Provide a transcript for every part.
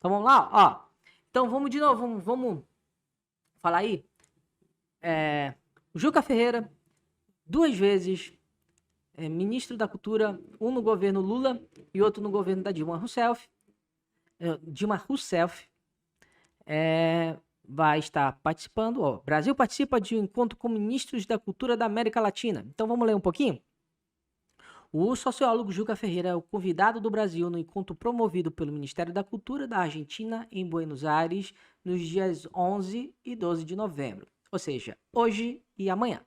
Então vamos lá, ó. Então vamos de novo, vamos falar aí. Juca Ferreira, 2 vezes ministro da Cultura, um no governo Lula e outro no governo da Dilma Rousseff. Dilma Rousseff vai estar participando. Ó, Brasil participa de um encontro com ministros da cultura da América Latina. Então vamos ler um pouquinho? O sociólogo Juca Ferreira é o convidado do Brasil no encontro promovido pelo Ministério da Cultura da Argentina em Buenos Aires nos dias 11 e 12 de novembro, ou seja, hoje e amanhã,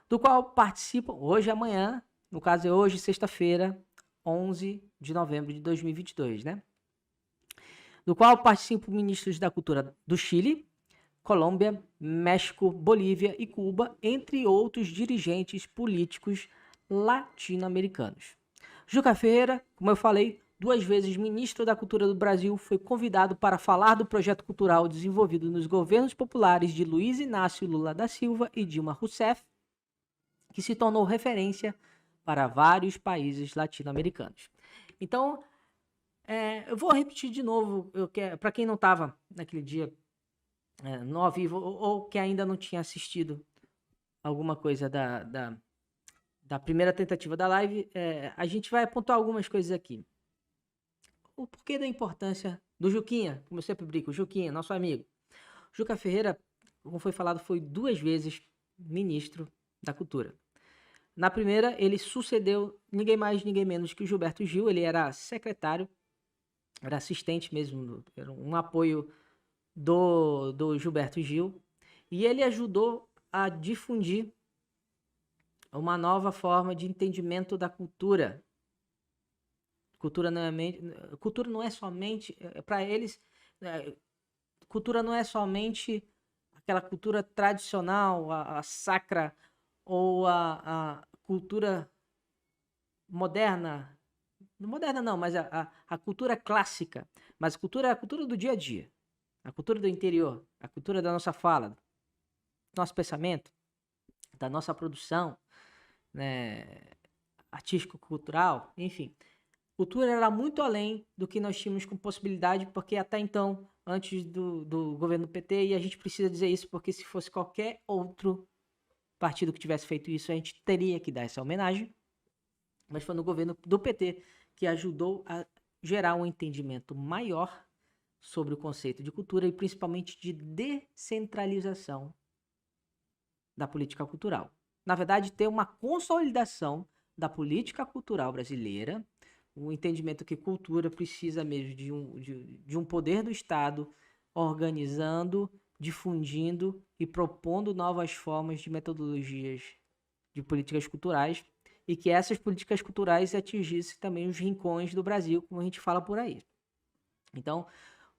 do qual participam hoje e amanhã, no caso é hoje, sexta-feira, 11 de novembro de 2022, né? Do qual participam ministros da cultura do Chile, Colômbia, México, Bolívia e Cuba, entre outros dirigentes políticos latino-americanos. Juca Ferreira, como eu falei, 2 vezes ministro da Cultura do Brasil, foi convidado para falar do projeto cultural desenvolvido nos governos populares de Luiz Inácio Lula da Silva e Dilma Rousseff, que se tornou referência para vários países latino-americanos. Então, eu vou repetir de novo, para quem não estava naquele dia no ao vivo, ou que ainda não tinha assistido alguma coisa da primeira tentativa da live, a gente vai apontar algumas coisas aqui. O porquê da importância do Juquinha, como eu sempre brinco, o Juquinha, nosso amigo. Juca Ferreira, como foi falado, foi 2 vezes ministro da Cultura. Na primeira, ele sucedeu ninguém mais, ninguém menos que o Gilberto Gil. Ele era secretário, era assistente mesmo, era um apoio do Gilberto Gil. E ele ajudou a difundir uma nova forma de entendimento da cultura. Cultura não é somente, para eles, cultura não é somente aquela cultura tradicional, a sacra, ou a cultura moderna. Não moderna não, mas a cultura clássica. Mas a cultura do dia a dia. A cultura do interior. A cultura da nossa fala. Do nosso pensamento. Da nossa produção. Né, artístico-cultural, enfim. Cultura era muito além do que nós tínhamos com possibilidade, porque até então, antes do governo PT, e a gente precisa dizer isso, porque se fosse qualquer outro partido que tivesse feito isso, a gente teria que dar essa homenagem, mas foi no governo do PT que ajudou a gerar um entendimento maior sobre o conceito de cultura e principalmente de descentralização da política cultural. Na verdade, ter uma consolidação da política cultural brasileira, o entendimento que cultura precisa mesmo de um poder do Estado organizando, difundindo e propondo novas formas de metodologias de políticas culturais e que essas políticas culturais atingissem também os rincões do Brasil, como a gente fala por aí. Então,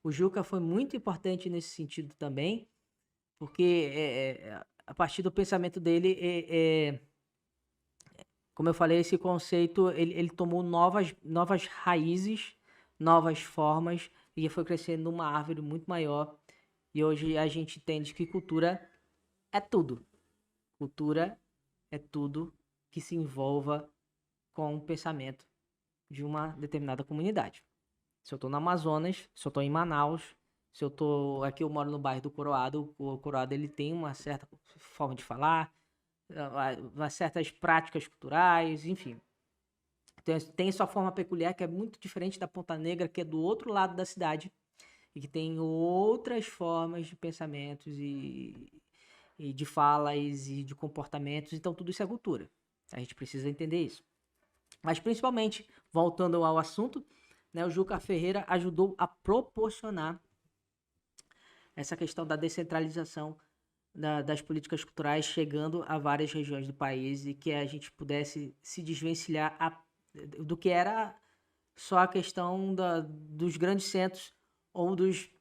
o Juca foi muito importante nesse sentido também, porque a partir do pensamento dele, como eu falei, esse conceito ele tomou novas raízes, novas formas e foi crescendo numa árvore muito maior. E hoje a gente entende que cultura é tudo. Cultura é tudo que se envolva com o pensamento de uma determinada comunidade. Se eu estou no Amazonas, se eu estou em Manaus, se eu estou aqui, eu moro no bairro do Coroado, o Coroado ele tem uma certa forma de falar, umas certas práticas culturais, enfim. Tem sua forma peculiar que é muito diferente da Ponta Negra, que é do outro lado da cidade e que tem outras formas de pensamentos e de falas e de comportamentos. Então tudo isso é cultura. A gente precisa entender isso. Mas principalmente, voltando ao assunto, né, o Juca Ferreira ajudou a proporcionar essa questão da descentralização das políticas culturais chegando a várias regiões do país e que a gente pudesse se desvencilhar do que era só a questão dos grandes centros ou dos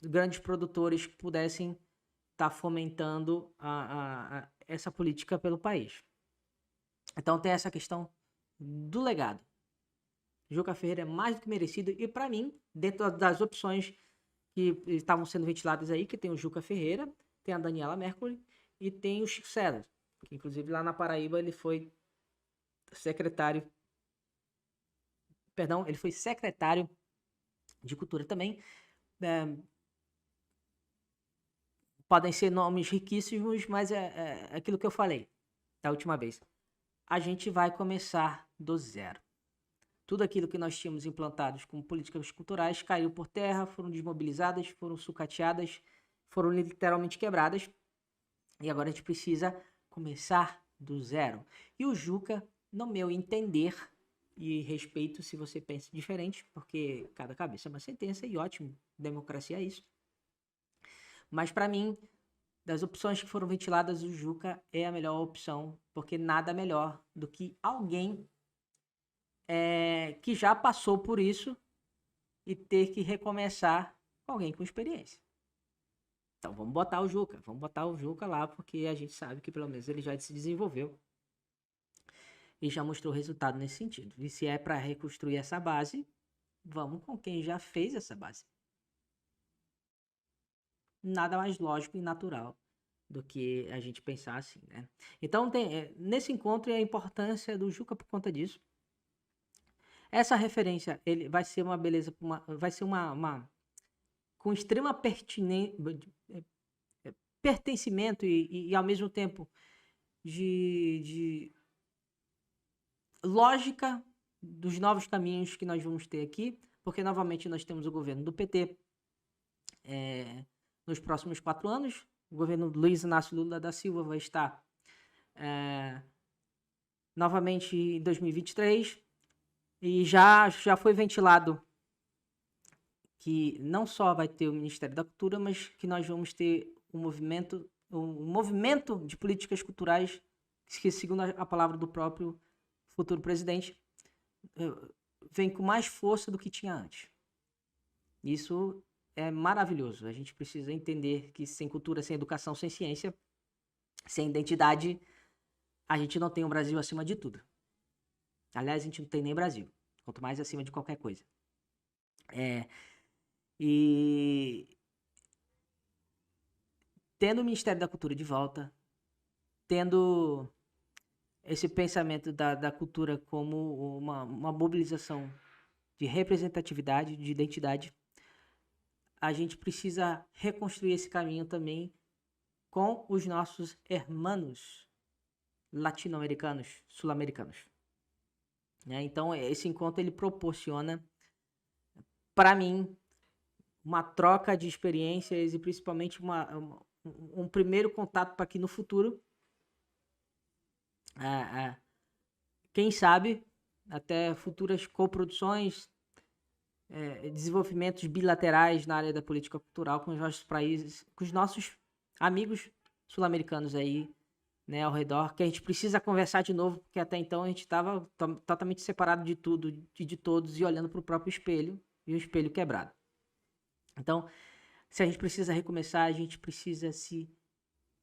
grandes produtores que pudessem estar fomentando essa política pelo país. Então tem essa questão do legado. Juca Ferreira é mais do que merecido e para mim, dentro das opções que estavam sendo ventiladas aí, que tem o Juca Ferreira, tem a Daniela Mercury e tem o Chico César, que inclusive lá na Paraíba ele foi secretário de cultura também. Podem ser nomes riquíssimos, mas é aquilo que eu falei da última vez. A gente vai começar do zero. Tudo aquilo que nós tínhamos implantados como políticas culturais caiu por terra, foram desmobilizadas, foram sucateadas, foram literalmente quebradas. E agora a gente precisa começar do zero. E o Juca, no meu entender, e respeito se você pensa diferente, porque cada cabeça é uma sentença e ótimo, democracia é isso. Mas para mim, das opções que foram ventiladas, o Juca é a melhor opção, porque nada melhor do que alguém que já passou por isso e ter que recomeçar com alguém com experiência. Então vamos botar o Juca lá, porque a gente sabe que pelo menos ele já se desenvolveu e já mostrou resultado nesse sentido. E se é para reconstruir essa base, vamos com quem já fez essa base. Nada mais lógico e natural do que a gente pensar assim, né? Então, nesse encontro, a importância do Juca por conta disso. Essa referência, ele vai ser uma beleza, vai ser uma com extrema pertencimento e ao mesmo tempo de lógica dos novos caminhos que nós vamos ter aqui, porque novamente nós temos o governo do PT nos próximos 4 anos. O governo Luiz Inácio Lula da Silva vai estar novamente em 2023 e já foi ventilado que não só vai ter o Ministério da Cultura, mas que nós vamos ter um movimento de políticas culturais que, segundo a palavra do próprio futuro presidente, vem com mais força do que tinha antes. Isso é maravilhoso. A gente precisa entender que sem cultura, sem educação, sem ciência, sem identidade, a gente não tem um Brasil acima de tudo. Aliás, a gente não tem nem Brasil, quanto mais acima de qualquer coisa. E tendo o Ministério da Cultura de volta, tendo esse pensamento da cultura como uma mobilização de representatividade, de identidade, a gente precisa reconstruir esse caminho também com os nossos hermanos latino-americanos, sul-americanos. Então, esse encontro ele proporciona, para mim, uma troca de experiências e principalmente um primeiro contato para que no futuro, quem sabe, até futuras coproduções, desenvolvimentos bilaterais na área da política cultural com os nossos países, com os nossos amigos sul-americanos aí, né, ao redor, que a gente precisa conversar de novo, porque até então a gente estava totalmente separado de tudo e de todos e olhando para o próprio espelho e o espelho quebrado. Então, se a gente precisa recomeçar, a gente precisa se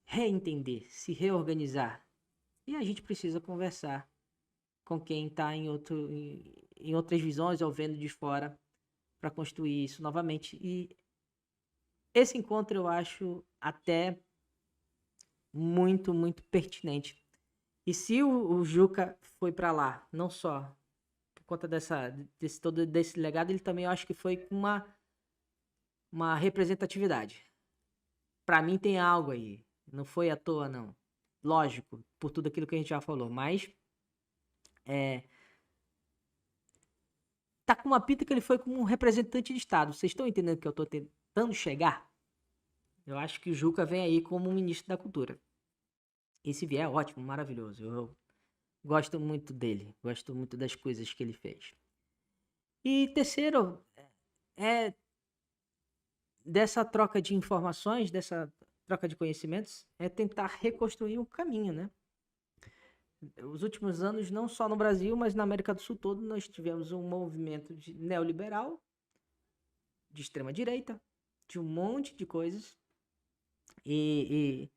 reentender, se reorganizar. E a gente precisa conversar com quem está em outras visões ou vendo de fora para construir isso novamente. E esse encontro eu acho até muito, muito pertinente. E se o Juca foi para lá, não só por conta desse legado, ele também eu acho que foi com uma representatividade. Para mim tem algo aí. Não foi à toa, não. Lógico, por tudo aquilo que a gente já falou. Mas tá com uma pinta que ele foi como um representante de Estado. Vocês estão entendendo que eu tô tentando chegar? Eu acho que o Juca vem aí como um ministro da Cultura. E se vier, ótimo, maravilhoso. Eu gosto muito dele. Gosto muito das coisas que ele fez. E terceiro, dessa troca de informações, dessa troca de conhecimentos, é tentar reconstruir um caminho, né? Os últimos anos, não só no Brasil, mas na América do Sul todo, nós tivemos um movimento neoliberal, de extrema direita, de um monte de coisas, e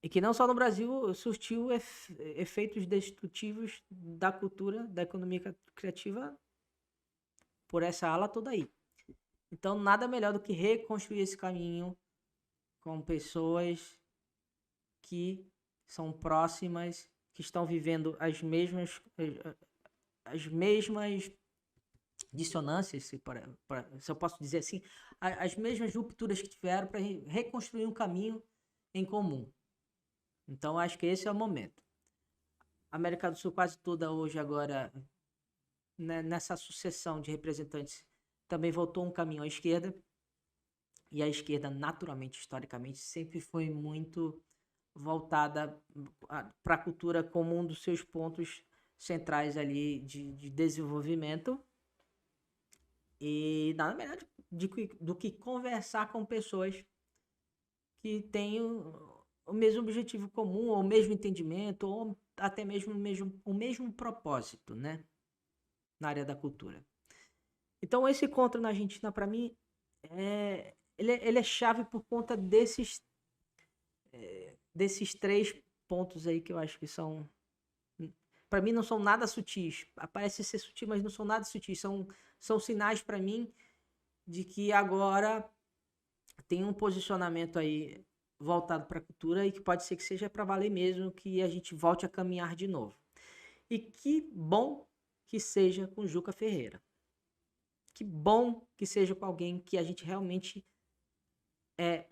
que não só no Brasil surtiu efeitos destrutivos da cultura, da economia criativa, por essa ala toda aí. Então, nada melhor do que reconstruir esse caminho com pessoas que são próximas, que estão vivendo as mesmas dissonâncias, se eu posso dizer assim, as mesmas rupturas que tiveram para reconstruir um caminho em comum. Então, acho que esse é o momento. A América do Sul quase toda hoje agora, né, nessa sucessão de representantes, também voltou um caminho à esquerda. E a esquerda, naturalmente, historicamente, sempre foi muito voltada para a cultura como um dos seus pontos centrais ali de desenvolvimento. E nada melhor do que conversar com pessoas que têm o mesmo objetivo comum, ou o mesmo entendimento, ou até mesmo o mesmo propósito, né? Na área da cultura. Então, esse encontro na Argentina, para mim, ele é chave por conta desses 3 pontos aí que eu acho que são, para mim, não são nada sutis. Parece ser sutil, mas não são nada sutis. São sinais para mim de que agora tem um posicionamento aí voltado para a cultura e que pode ser que seja para valer mesmo, que a gente volte a caminhar de novo. E que bom que seja com Juca Ferreira. Que bom que seja com alguém que a gente realmente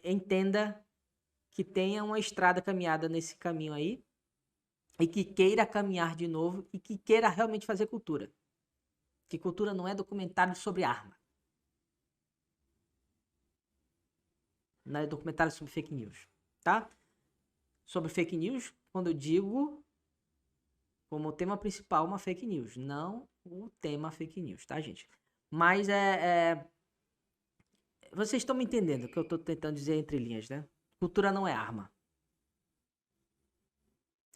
entenda que tenha uma estrada caminhada nesse caminho aí e que queira caminhar de novo e que queira realmente fazer cultura. Que cultura não é documentário sobre arma. Não é documentário sobre fake news, tá? Sobre fake news, quando eu digo como tema principal uma fake news, não o tema fake news, tá, gente? Mas vocês estão me entendendo o que eu estou tentando dizer entre linhas, né? Cultura não é arma.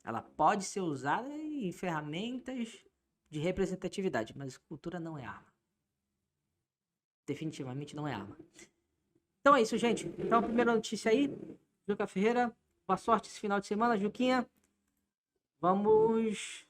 Ela pode ser usada em ferramentas de representatividade, mas cultura não é arma. Definitivamente não é arma. Então é isso, gente. Então a primeira notícia aí, Juca Ferreira. Boa sorte esse final de semana, Juquinha. Vamos